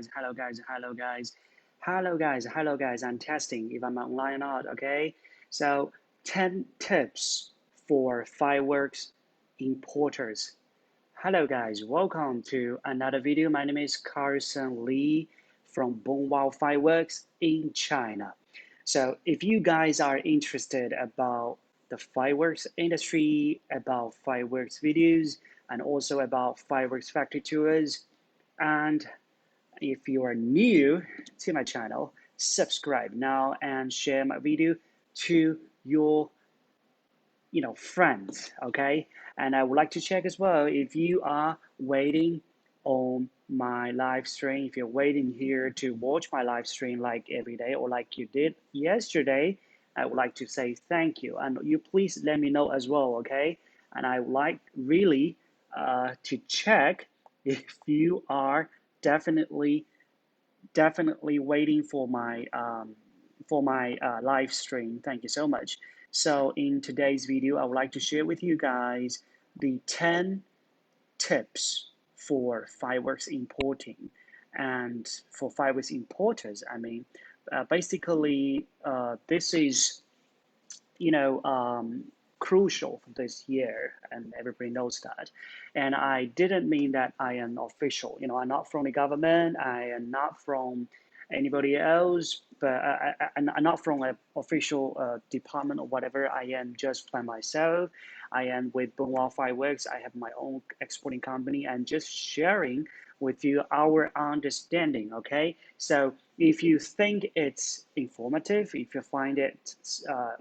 guys, hello guys, hello guys, hello guys, hello guys. I'm testing if I'm online or not, okay? So 10 tips for fireworks importers. Hello guys, welcome to another video. My name is Carson Lee from Boomwow Fireworks in China. So if you guys are interested about the fireworks industry, about fireworks videos, and also about fireworks factory tours, and if you are new to my channel, subscribe now and share my video to your friends, okay? And I would like to check as well if you are waiting on my live stream, if you're waiting here to watch my live stream like every day or like you did yesterday, I would like to say thank you. And you please let me know as well, okay? And I would like really to check if you are definitely waiting for my live stream. Thank you so much. So in today's video, I would like to share with you guys the 10 tips for fireworks importing. And for fireworks importers, I mean, basically, this is, crucial for this year, and everybody knows that. And I didn't mean that I am official. I'm not from the government. I am not from anybody else, but I'm not from an official department or whatever. I am just by myself. I am with Boomwow Fireworks. I have my own exporting company and just sharing with you our understanding, okay? So if you think it's informative, if you find it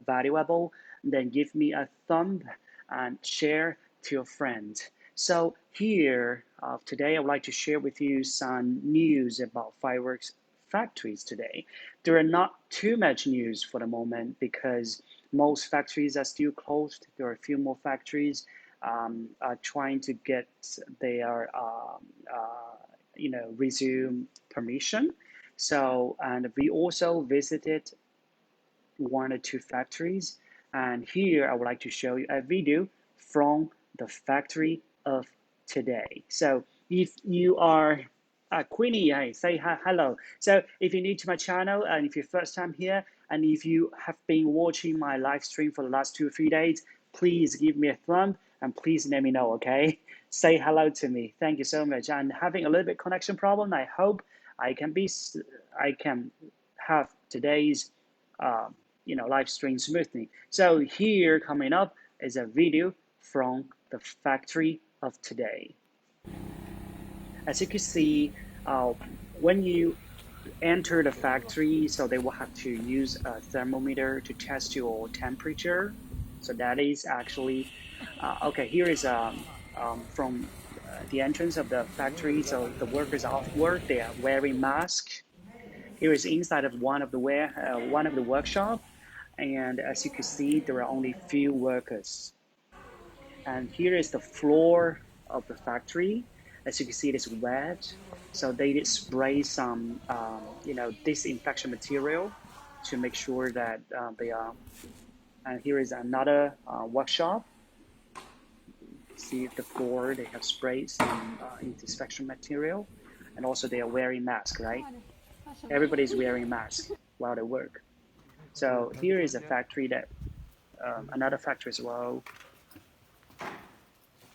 valuable, then give me a thumb and share to your friends. So here, today I would like to share with you some news about fireworks factories today. There are not too much news for the moment because most factories are still closed. There are a few more factories are trying to get their resume permission. So, and we also visited one or two factories. And here I would like to show you a video from the factory of today. So if you are Queenie, hey, say hi, hello. So if you're new to my channel and if you're first time here, and if you have been watching my live stream for the last 2 or 3 days, please give me a thumb and please let me know, okay? Say hello to me. Thank you so much. I'm having a little bit connection problem. I hope I can have today's live stream smoothly. So here coming up is a video from the factory of today. As you can see, when you enter the factory, so they will have to use a thermometer to test your temperature. So that is actually, okay, here is from the entrance of the factory. So the workers are off work, they are wearing masks. Here is inside of one of the workshop. And as you can see, there are only few workers. And here is the floor of the factory. As you can see, it is wet. So they did spray some, disinfection material to make sure that they are. And here is another workshop. See the floor, they have sprayed some disinfection material. And also they are wearing masks, right? Everybody's wearing masks while they work. So here is a factory that, another factory as well.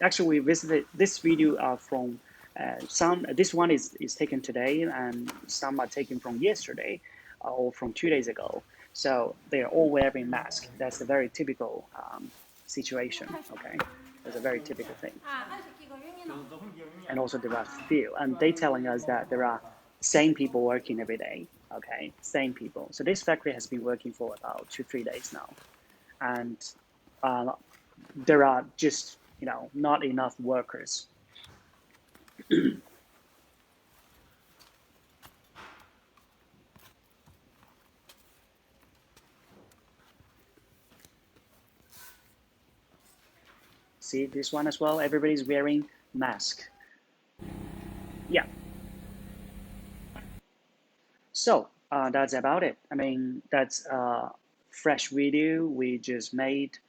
Actually, we visited this video from this one is taken today and some are taken from yesterday or from 2 days ago. So they're all wearing masks. That's a very typical situation, okay? That's a very typical thing. And also there are few, and they telling us that there are same people working every day, okay? Same people. So this factory has been working for about 2-3 days now. And there are just, not enough workers. See this one as well, everybody's wearing mask. Yeah. So that's about it. I mean, that's a fresh video we just made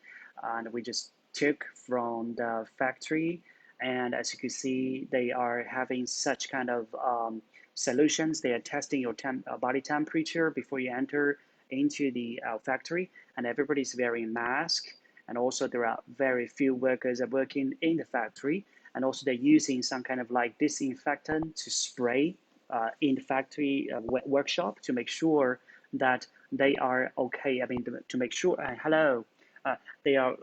and we just took from the factory. And as you can see, they are having such kind of solutions. They are testing your body temperature before you enter into the factory, and everybody's wearing mask. And also there are very few workers are working in the factory, and also they're using some kind of like disinfectant to spray in the factory workshop to make sure that they are okay. I mean, to make sure, hello, they are,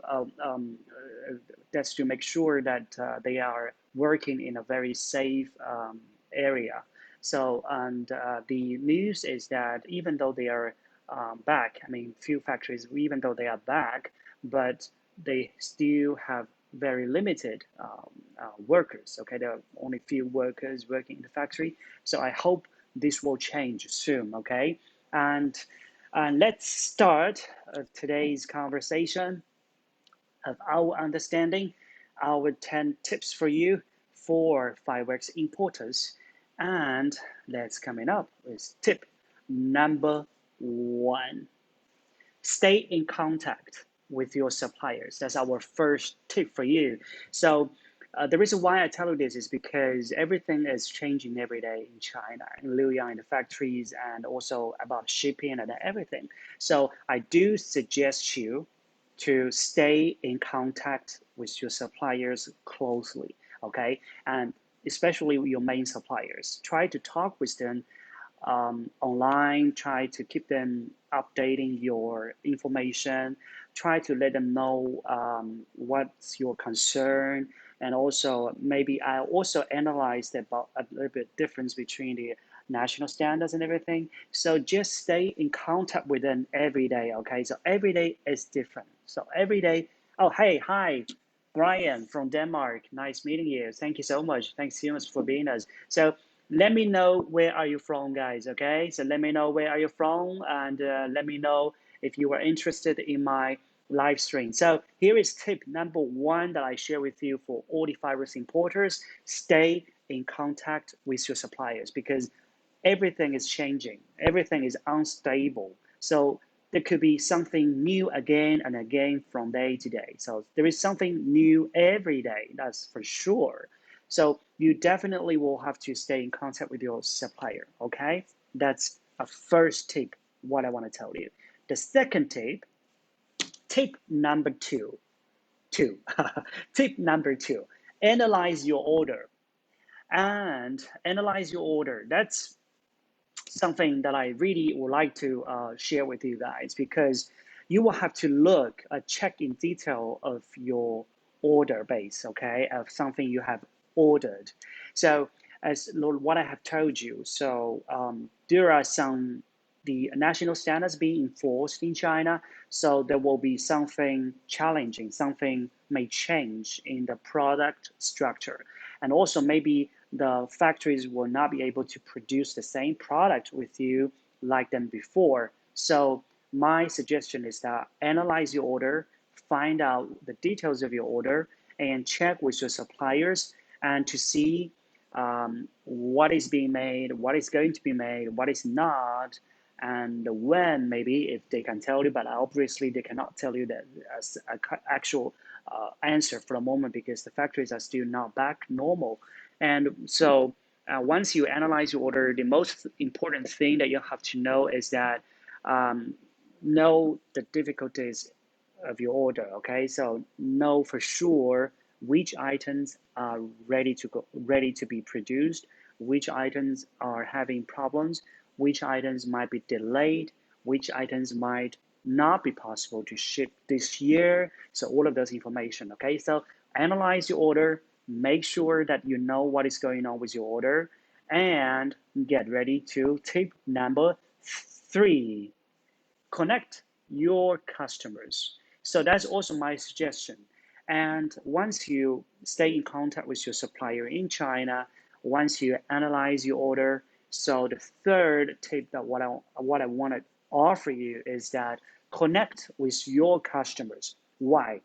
that's to make sure that they are working in a very safe area. So, and the news is that even though they are back, I mean, few factories, even though they are back, but they still have very limited workers. Okay, there are only few workers working in the factory. So I hope this will change soon. Okay, and let's start today's conversation of our understanding, our 10 tips for you for fireworks importers. And that's coming up with tip number 1. Stay in contact with your suppliers. That's our first tip for you. So the reason why I tell you this is because everything is changing every day in China, in Luoyang, in the factories, and also about shipping and everything. So I do suggest you to stay in contact with your suppliers closely, okay? And especially your main suppliers. Try to talk with them online, try to keep them updating your information, try to let them know what's your concern, and also maybe I also analyzed about a little bit difference between the national standards and everything. So just stay in contact with them every day, okay? So every day is different. So every day, oh, hey, hi, Brian from Denmark. Nice meeting you. Thank you so much. Thanks so much for being us. So let me know where are you from, guys, okay? So let me know where are you from, and let me know if you are interested in my live stream. So here is tip number 1 that I share with you for all the fireworks importers. Stay in contact with your suppliers because everything is changing. Everything is unstable. So there could be something new again and again from day to day. So there is something new every day, that's for sure. So you definitely will have to stay in contact with your supplier, okay? That's a first tip, what I want to tell you. The second tip number two, tip number 2, analyze your order. And analyze your order. That's something that I really would like to share with you guys because you will have to look, check in detail of your order base, okay, of something you have ordered. So as what I have told you, so there are the national standards being enforced in China, so there will be something challenging, something may change in the product structure. And also maybe the factories will not be able to produce the same product with you like them before. So my suggestion is that analyze your order, find out the details of your order, and check with your suppliers and to see what is being made, what is going to be made, what is not, and when maybe if they can tell you, but obviously they cannot tell you that as an actual answer for the moment because the factories are still not back normal. And so once you analyze your order, the most important thing that you have to know is that know the difficulties of your order, okay? So know for sure which items are ready to be produced, which items are having problems, which items might be delayed, which items might not be possible to ship this year. So all of those information, okay? So analyze your order, make sure that you know what is going on with your order, and get ready to tip number 3. Connect your customers. So that's also my suggestion. And once you stay in contact with your supplier in China, once you analyze your order, so the third tip that what I want to offer you is that connect with your customers. Why?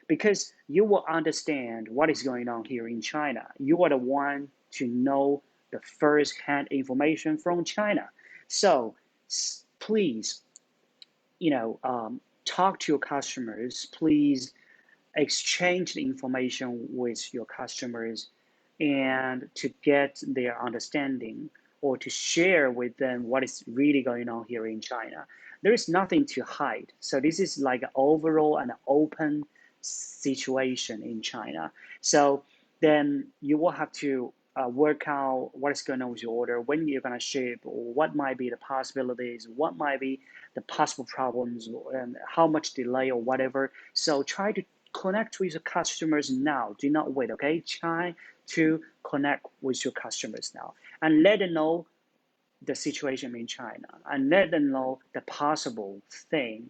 Because you will understand what is going on here in China. You are the one to know the first-hand information from China. So please, talk to your customers. Please exchange the information with your customers and to get their understanding or to share with them what is really going on here in China. There is nothing to hide. So this is like an overall and open situation in China. So then you will have to work out what is going on with your order, when you're going to ship, or what might be the possibilities, what might be the possible problems, and how much delay or whatever. So try to connect with your customers now. Do not wait, okay? Try to connect with your customers now and let them know the situation in China and let them know the possible thing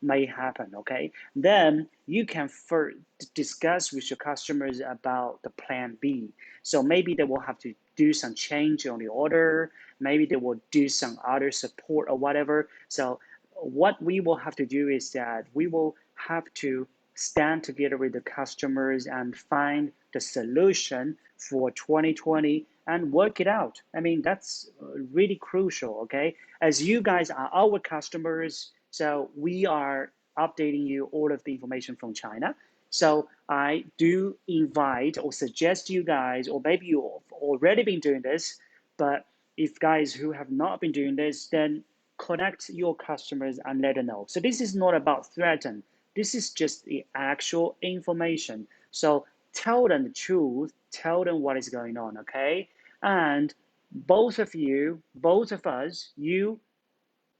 may happen, okay? Then you can first discuss with your customers about the plan B. So maybe they will have to do some change on the order, maybe they will do some other support or whatever. So what we will have to do is that we will have to stand together with the customers and find the solution for 2020 and work it out. I mean, that's really crucial, okay? As you guys are our customers, so we are updating you all of the information from China. So I do invite or suggest you guys, or maybe you've already been doing this, but if guys who have not been doing this, then connect your customers and let them know. So this is not about threaten. This is just the actual information. So tell them the truth, tell them what is going on, okay? And both of you, both of us, you,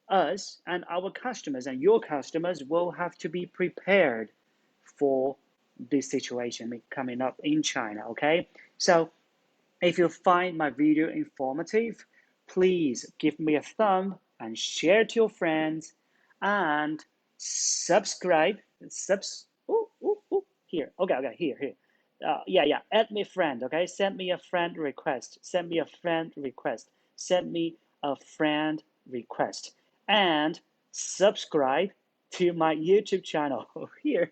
us, and our customers and your customers will have to be prepared for this situation coming up in China, okay? So if you find my video informative, please give me a thumb and share to your friends and subscribe. Here, okay, here. Yeah, add me friend, okay? Send me a friend request. Send me a friend request. Send me a friend request. And subscribe to my YouTube channel here.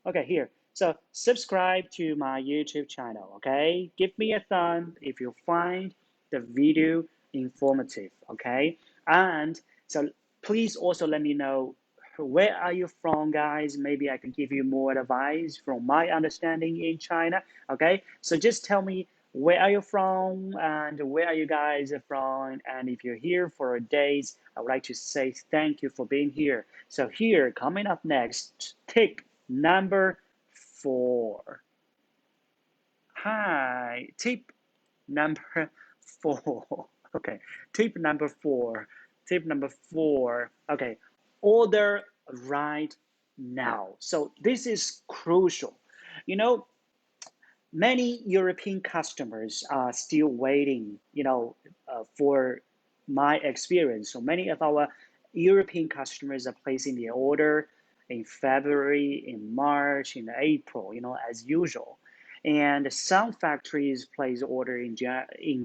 Okay, here. So subscribe to my YouTube channel, okay? Give me a thumb if you find the video informative, okay? And so please also let me know where are you from, guys? Maybe I can give you more advice from my understanding in China, okay? So just tell me where are you from and where are you guys from? And if you're here for a days, I would like to say thank you for being here. So here, coming up next, tip number 4. Hi, tip number 4. Okay, tip number 4. Tip number 4. Okay, order right now. So this is crucial. You know, many European customers are still waiting, for my experience. So many of our European customers are placing their order in February, in March, in April, as usual. And some factories place order in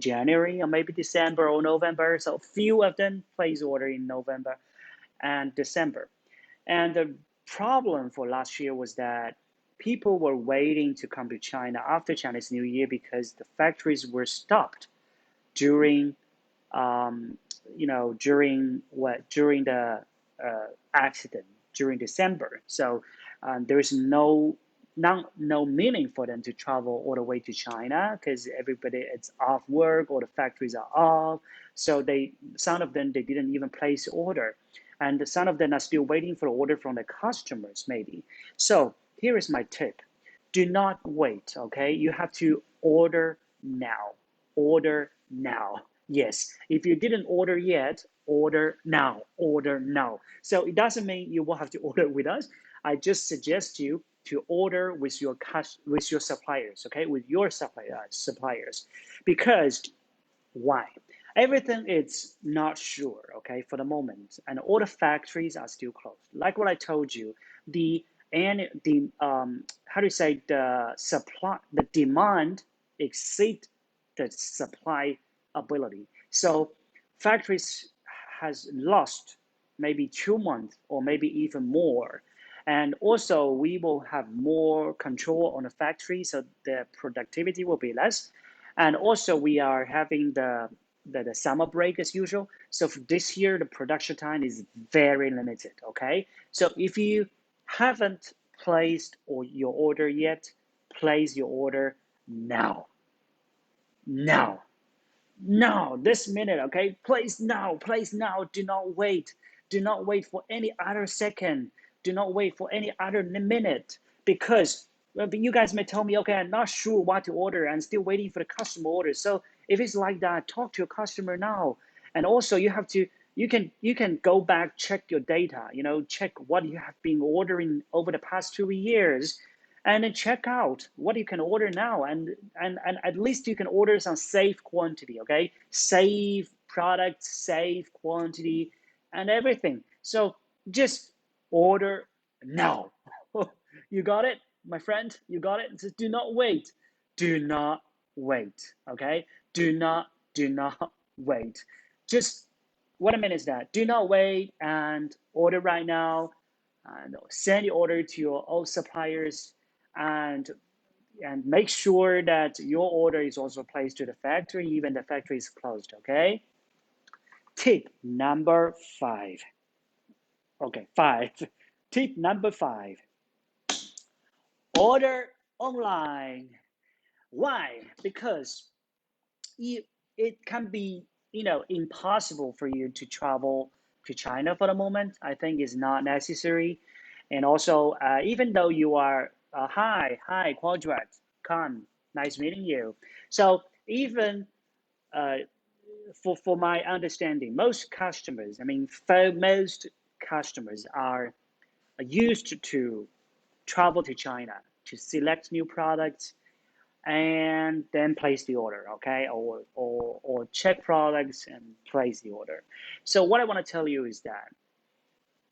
January or maybe December or November. So few of them place order in November and December. And the problem for last year was that people were waiting to come to China after Chinese New Year because the factories were stopped during, during the accident during December. So there is no meaning for them to travel all the way to China because everybody is off work or the factories are off. So some of them they didn't even place order, and some of them are still waiting for order from the customers maybe. So here is my tip: do not wait. Okay, you have to order now. Order now. Yes, if you didn't order yet, order now. Order now. So it doesn't mean you will have to order with us. I just suggest you to order with your suppliers, okay, with your suppliers, because why? Everything is not sure, okay, for the moment, and all the factories are still closed. Like what I told you, the how do you say, the demand exceed the supply ability. So factories has lost maybe 2 months or maybe even more. And also we will have more control on the factory, so the productivity will be less. And also we are having the summer break as usual. So for this year, the production time is very limited, okay? So if you haven't placed your order yet, place your order now. Now. now, this minute, okay? Place now, do not wait. Do not wait for any other second. Do not wait for any other minute because well, you guys may tell me, okay, I'm not sure what to order. I'm still waiting for the customer order. So if it's like that, talk to your customer now. And also you have to, you can go back, check your data, check what you have been ordering over the past 2 years and then check out what you can order now and at least you can order some safe quantity, okay, safe product, safe quantity and everything. So just order now. You got it, my friend, you got it. Just do not wait, do not wait, okay, do not wait. Just what I mean is that do not wait and order right now and send your order to your old suppliers and make sure that your order is also placed to the factory even the factory is closed, okay? Tip number 5. Okay, 5. Tip number 5. Order online. Why? Because it can be, impossible for you to travel to China for the moment. I think it's not necessary. And also, even though you are, hi, Quadrat, Khan, nice meeting you. So even uh, for my understanding, most customers, most customers are used to travel to China to select new products and then place the order, okay? Or check products and place the order. So what I want to tell you is that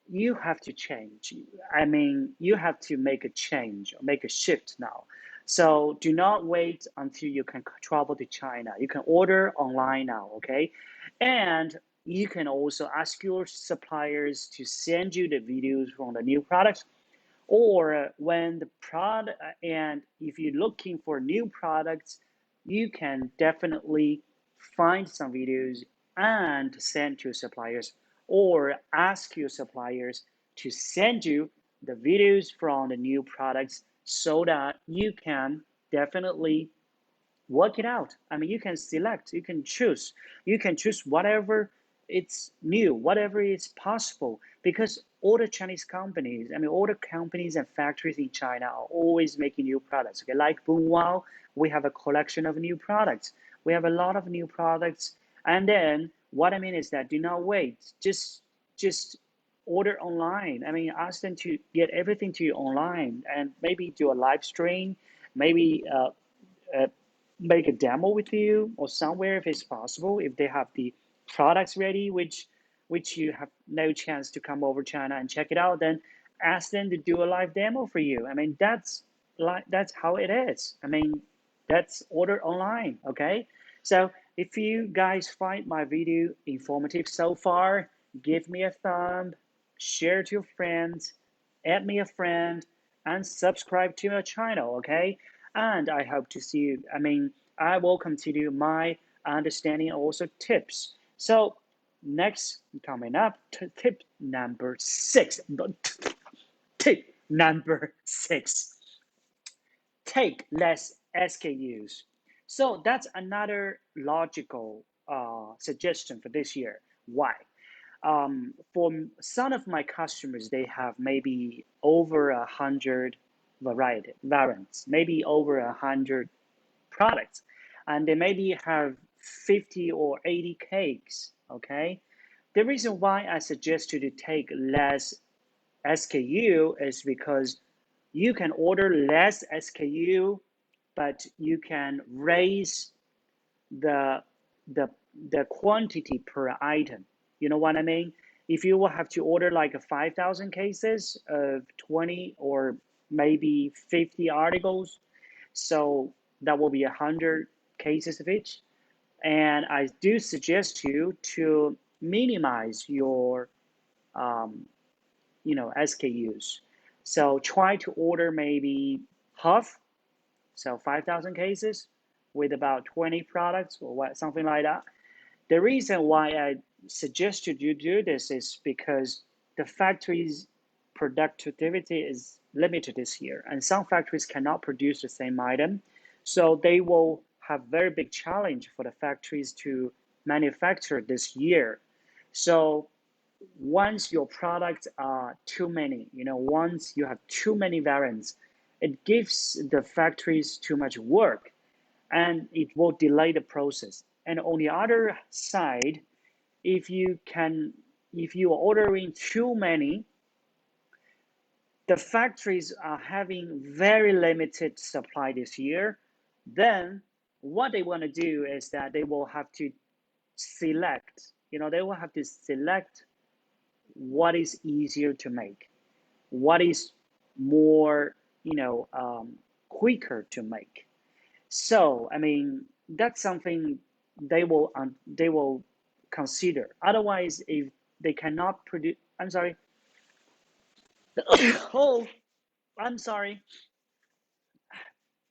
you have to change. You have to make a change, make a shift now. So do not wait until you can travel to China. You can order online now, okay? And you can also ask your suppliers to send you the videos from the new products or when the product and if you're looking for new products, you can definitely find some videos and send to suppliers or ask your suppliers to send you the videos from the new products so that you can definitely work it out. You can select, you can choose whatever it's new, whatever is possible, because all the Chinese companies, all the companies and factories in China are always making new products. Okay, like Boomwow, we have a collection of new products. We have a lot of new products, and then what I mean is that do not wait. Just order online. Ask them to get everything to you online, and maybe do a live stream, maybe uh, make a demo with you or somewhere if it's possible, if they have the products ready, which you have no chance to come over China and check it out, then ask them to do a live demo for you. That's how it is. That's order online, okay? So if you guys find my video informative so far, give me a thumb, share to your friends, add me a friend, and subscribe to my channel, okay? And I hope to see you. I will continue my understanding and also tips. So next coming up, tip number 6. Tip number 6. Take less SKUs. So that's another logical suggestion for this year. Why? For some of my customers, they have maybe over 100 variants, maybe over 100 products, and they maybe have 50 or 80 cakes. Okay, the reason why I suggest you to take less SKU is because you can order less SKU, but you can raise the the the quantity per item. You know what I mean? If you will have to order like 5,000 cases of 20 or maybe 50 articles, so that will be 100 cases of each. And I do suggest you to minimize your SKUs. So try to order maybe half, so 5,000 cases with about 20 products or something like that. The reason why I suggest you do this is because the factory's productivity is limited this year, and some factories cannot produce the same item, so they will have very big challenge for the factories to manufacture this year. So once your products are too many, once you have too many variants, it gives the factories too much work and it will delay the process. And on the other side, if you are ordering too many, the factories are having very limited supply this year, then what they want to do is that they will have to select, they will have to select what is easier to make, what is more, quicker to make. So, I mean, that's something they will consider. Otherwise, if they cannot produce, I'm sorry. Oh, I'm sorry,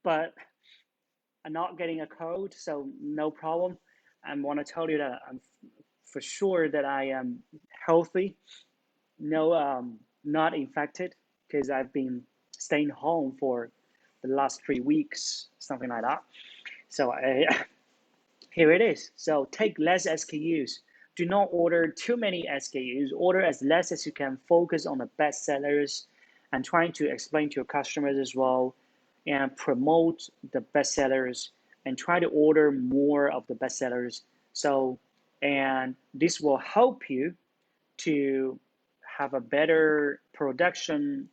but I'm not getting a cold, so no problem. I want to tell you that I'm for sure that I am healthy, no, not infected, because I've been staying home for the last 3 weeks, something like that. So here it is. So take less SKUs. Do not order too many SKUs. Order as less as you can. Focus on the best sellers and trying to explain to your customers as well and promote the best sellers and try to order more of the best sellers. So, and this will help you to have a better production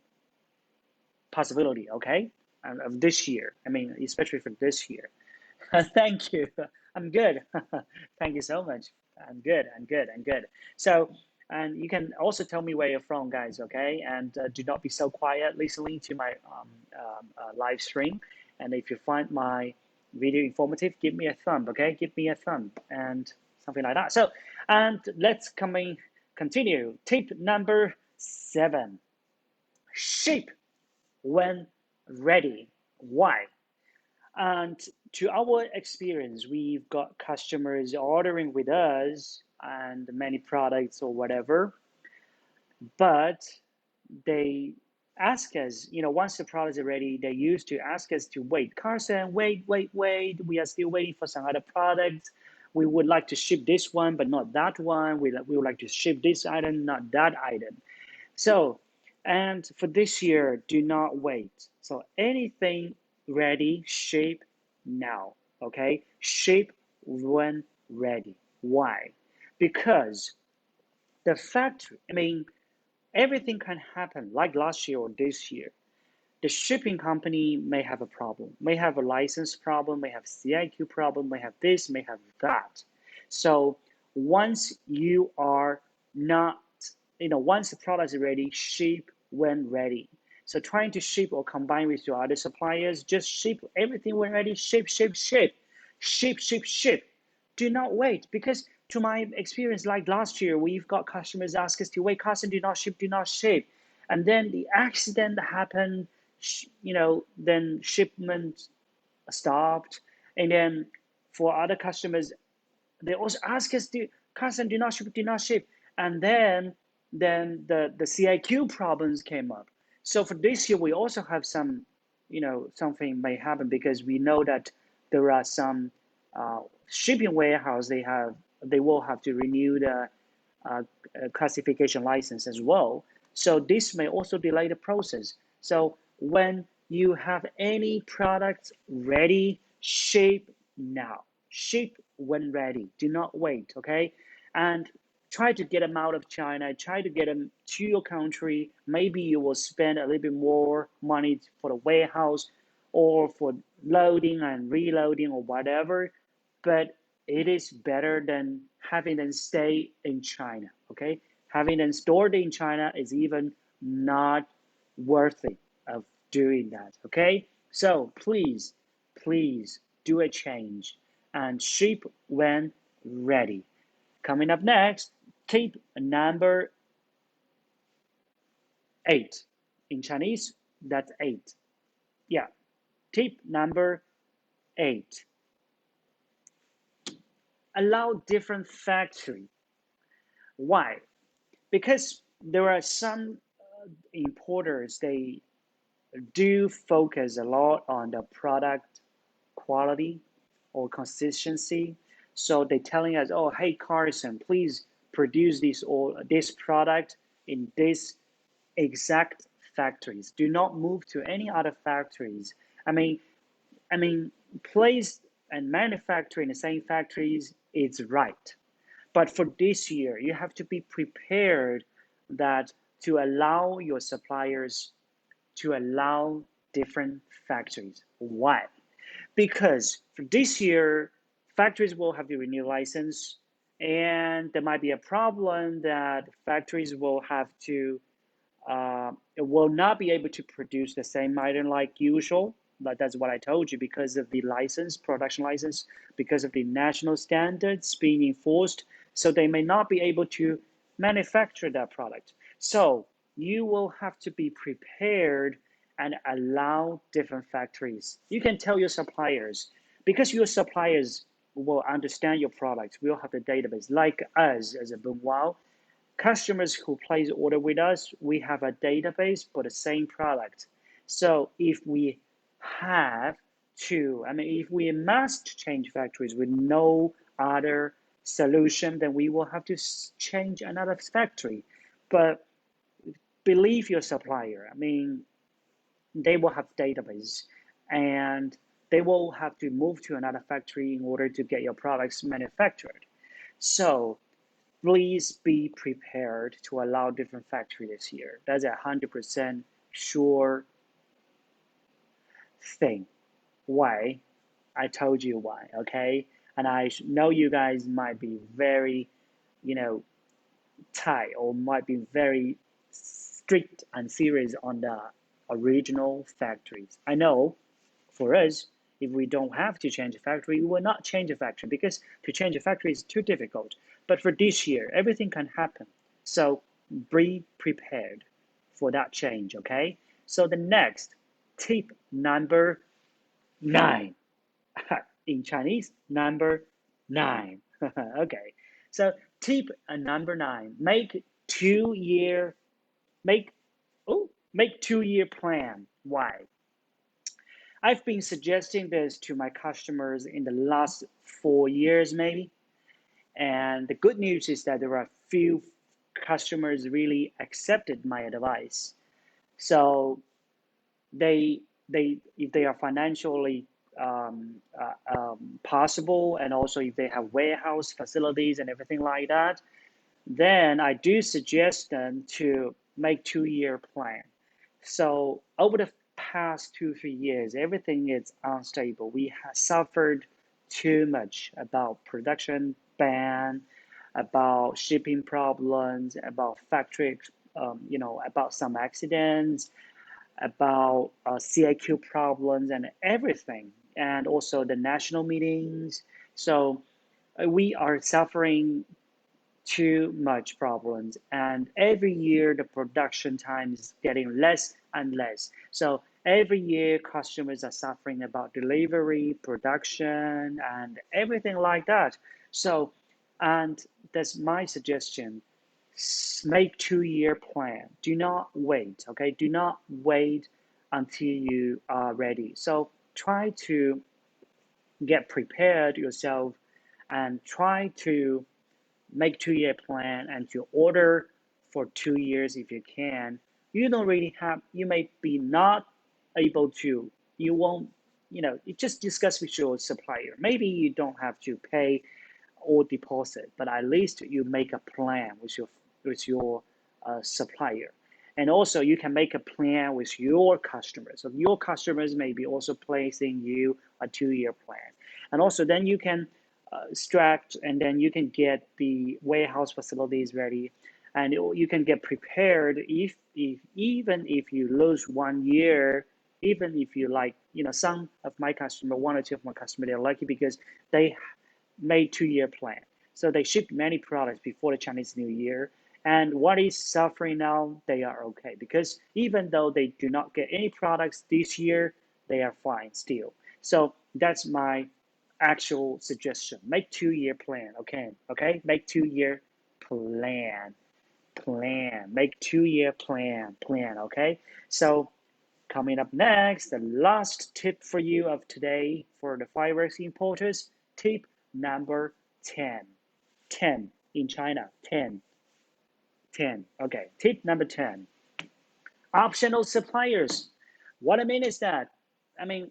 possibility, okay, of this year. I mean, especially for this year. Thank you. I'm good. Thank you so much. I'm good. I'm good. I'm good. So, and you can also tell me where you're from, guys. Okay, and do not be so quiet listening to my live stream. And if you find my video informative, give me a thumb. Okay, give me a thumb and something like that. So, and let's continue. Tip number 7: ship when ready. Why? And to our experience, we've got customers ordering with us and many products or whatever, but they ask us, once the products are ready, they used to ask us to wait. Carson, wait, wait, wait. We are still waiting for some other products. We would like to ship this one, but not that one. We would like to ship this item, not that item. So, and for this year, do not wait. So anything ready, ship now, okay? Ship when ready. Why? Because the factory, I mean, everything can happen like last year or this year. The shipping company may have a problem, may have a license problem, may have CIQ problem, may have this, may have that. So once you are not, once the product is ready, ship when ready. So trying to ship or combine with your other suppliers, just ship everything when ready, ship, ship, ship, ship, ship, ship. Do not wait, because to my experience, like last year, we've got customers ask us to wait, Carson, do not ship, do not ship. And then the accident happened, then shipment stopped. And then for other customers, they also ask us to, Carson, do not ship, do not ship. And then the CIQ problems came up. So for this year, we also have some, something may happen because we know that there are some shipping warehouse they will have to renew the classification license as well. So this may also delay the process. So when you have any products ready, ship now. Ship when ready. Do not wait, okay? And try to get them out of China. Try to get them to your country. Maybe you will spend a little bit more money for the warehouse or for loading and reloading or whatever. But it is better than having them stay in China, okay? Having them stored in China is even not worthy of doing that, okay? So please, please do a change and ship when ready. Coming up next, tip number 8. In Chinese, that's 8. Yeah, tip number 8. Allow different factory. Why? Because there are some importers, they do focus a lot on the product quality, or consistency. So they're telling us, oh, hey, Carson, please produce this product in this exact factories. Do not move to any other factories. I mean, place and manufacture in the same factories is right. But for this year, you have to be prepared that to allow your suppliers to allow different factories. Why? Because for this year, factories will have to renew license, and there might be a problem that factories will have to it will not be able to produce the same item like usual. But that's what I told you, because of the license, production license, because of the national standards being enforced. So they may not be able to manufacture that product. So you will have to be prepared and allow different factories. You can tell your suppliers, because your suppliers will understand your product. We'll have the database like us as a Boomwow. Customers who place order with us, we have a database for the same product. So if we have to, if we must change factories with no other solution, then we will have to change another factory. But believe your supplier. They will have database, and they will have to move to another factory in order to get your products manufactured. So please be prepared to allow different factory this year. That's 100% sure thing. Why? I told you why, okay? And I know you guys might be very, tight, or might be very strict and serious on the original factories. I know for us, if we don't have to change a factory, we will not change a factory, because to change a factory is too difficult. But for this year, everything can happen. So be prepared for that change, okay? So the next tip number 9. In Chinese, number 9. Okay. So tip number 9, make 2-year make 2-year plan. Why? I've been suggesting this to my customers in the last 4 years, maybe. And the good news is that there are few customers really accepted my advice. So if they are financially possible, and also if they have warehouse facilities and everything like that, then I do suggest them to make 2-year plan. So over the past 2-3 years, everything is unstable. We have suffered too much about production ban, about shipping problems, about factory, about some accidents, about CIQ problems and everything, and also the national meetings. So we are suffering too much problems, and every year the production time is getting less and less. So every year customers are suffering about delivery, production, and everything like that. So, and that's my suggestion: make 2-year plan. Do not wait, okay? Do not wait until you are ready. So try to get prepared yourself, and try to make 2-year plan, and to order for 2 years if you can. You don't really have, you may be not able to, you won't, you just discuss with your supplier. Maybe you don't have to pay or deposit, but at least you make a plan with your supplier. And also you can make a plan with your customers. So your customers may be also placing you a 2-year plan. And also then you can extract, and then you can get the warehouse facilities ready, and you can get prepared if even if you lose 1 year, even if you some of my customer, 1 or 2 of my customer, they're lucky because they made 2-year plan. So they shipped many products before the Chinese New Year. And what is suffering now, they are okay, because even though they do not get any products this year, they are fine still. So that's my actual suggestion. Make 2-year plan, okay? Make 2-year plan. Make 2-year plan, okay? So Coming up next, the last tip for you of today for the fireworks importers, tip number 10. 10 in China, 10. 10. Okay, tip number 10. Optional suppliers. What I mean is that, I mean,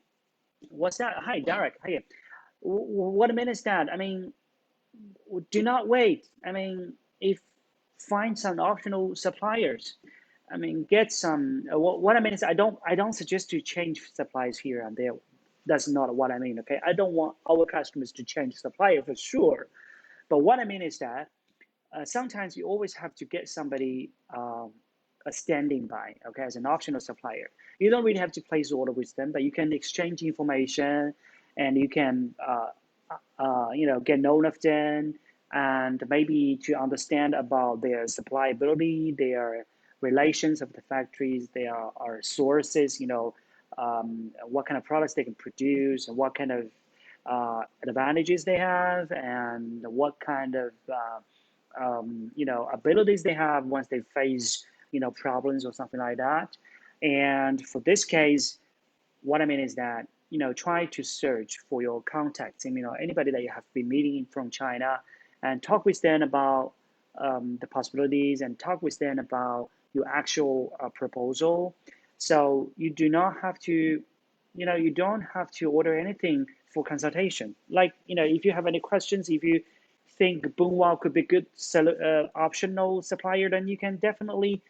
what's that? Hi, Derek. Hi. What I mean is that, I mean, do not wait. I mean, if find some optional suppliers. I mean, get some. What I mean is, I don't suggest to change suppliers here and there. That's not what I mean. Okay, I don't want our customers to change supplier for sure. But what I mean is that sometimes you always have to get somebody a standing by, okay, as an optional supplier. You don't really have to place order with them, but you can exchange information, and you can get known of them, and maybe to understand about their supply ability, their relations of the factories, their sources, what kind of products they can produce, and what kind of advantages they have, and what kind of abilities they have once they face problems or something like that. And for this case, what I mean is that try to search for your contacts and anybody that you have been meeting from China, and talk with them about the possibilities, and talk with them about your actual proposal. So you do not have to, you don't have to order anything for consultation. Like if you have any questions, if you think Boomwow could be a good optional supplier, then you can definitely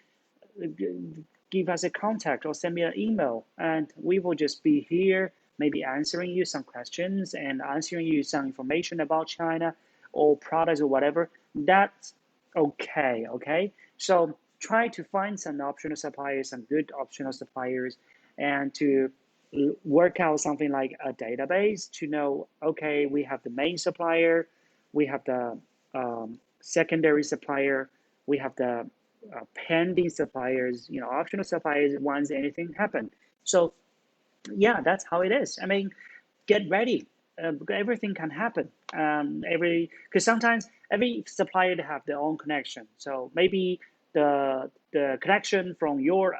give us a contact or send me an email, and we will just be here maybe answering you some questions and answering you some information about China or products or whatever. That's okay. So try to find some optional suppliers, some good optional suppliers, and to work out something like a database to know, okay, we have the main supplier, we have the secondary supplier, we have the pending suppliers, optional suppliers once anything happen. So yeah, that's how it is. I mean, get ready. Everything can happen. Because sometimes every supplier they have their own connection. So maybe the connection from your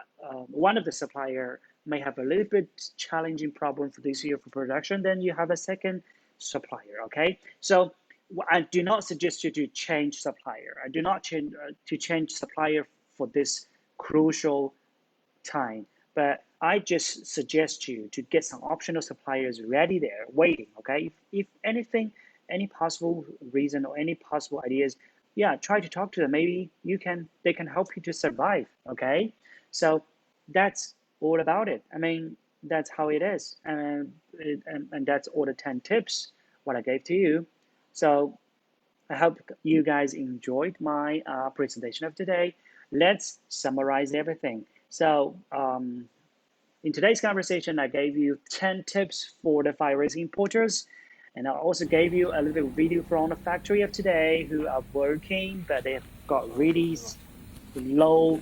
one of the supplier may have a little bit challenging problem for this year for production. Then you have a second supplier. Okay, so I do not suggest you to change supplier. I do not change to change supplier for this crucial time, but I just suggest you to get some optional suppliers ready there, waiting, okay? If anything, any possible reason or any possible ideas, yeah, try to talk to them. Maybe they can help you to survive, okay? So that's all about it. I mean, that's how it is. And that's all the 10 tips what I gave to you. So I hope you guys enjoyed my presentation of today. Let's summarize everything. So in today's conversation, I gave you 10 tips for the fireworks importers. And I also gave you a little bit of video from the factory of today who are working, but they've got really low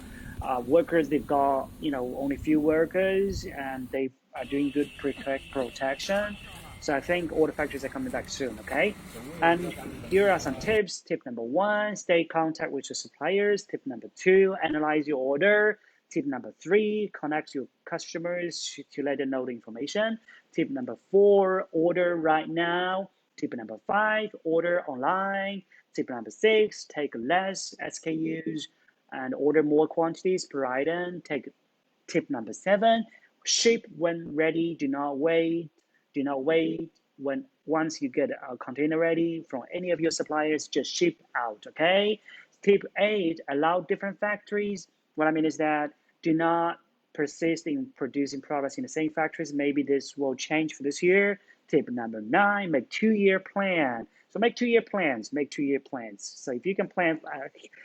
workers. They've got, only few workers, and they are doing good protection. So I think all the factories are coming back soon, okay? And here are some tips. Tip number 1, stay in contact with your suppliers. Tip number 2, analyze your order. Tip number 3, connect your customers to let them know the information. Tip number 4, order right now. Tip number 5, order online. Tip number 6, take less SKUs and order more quantities per item. Take tip number 7, ship when ready. Do not wait. Once you get a container ready from any of your suppliers, just ship out, okay? Tip 8, allow different factories. What I mean is that do not persist in producing products in the same factories. Maybe this will change for this year. Tip number 9, make 2-year plan. So make 2-year plans. So if you can plan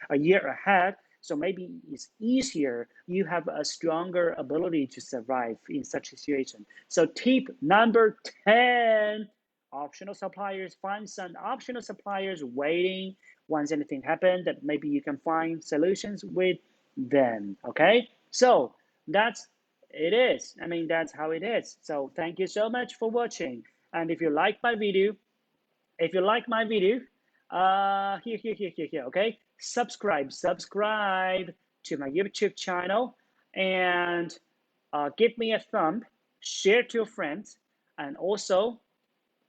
a year ahead, so maybe it's easier. You have a stronger ability to survive in such a situation. So tip number 10, optional suppliers. Find some optional suppliers waiting. Once anything happens, that maybe you can find solutions with them, okay? So that's it is. I mean, that's how it is. So thank you so much for watching. And if you like my video, here, okay? Subscribe to my YouTube channel, and give me a thumb, share to your friends, and also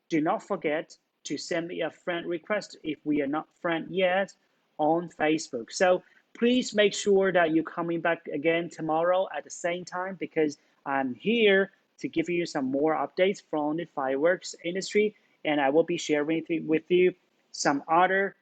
do not forget to send me a friend request if we are not friends yet on Facebook. So please make sure that you're coming back again tomorrow at the same time, because I'm here to give you some more updates from the fireworks industry, and I will be sharing with you some other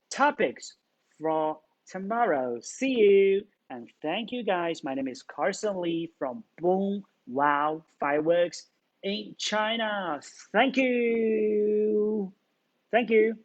topics for tomorrow. See you and thank you guys. My name is Carson Lee from Boomwow Fireworks in China. Thank you. Thank you.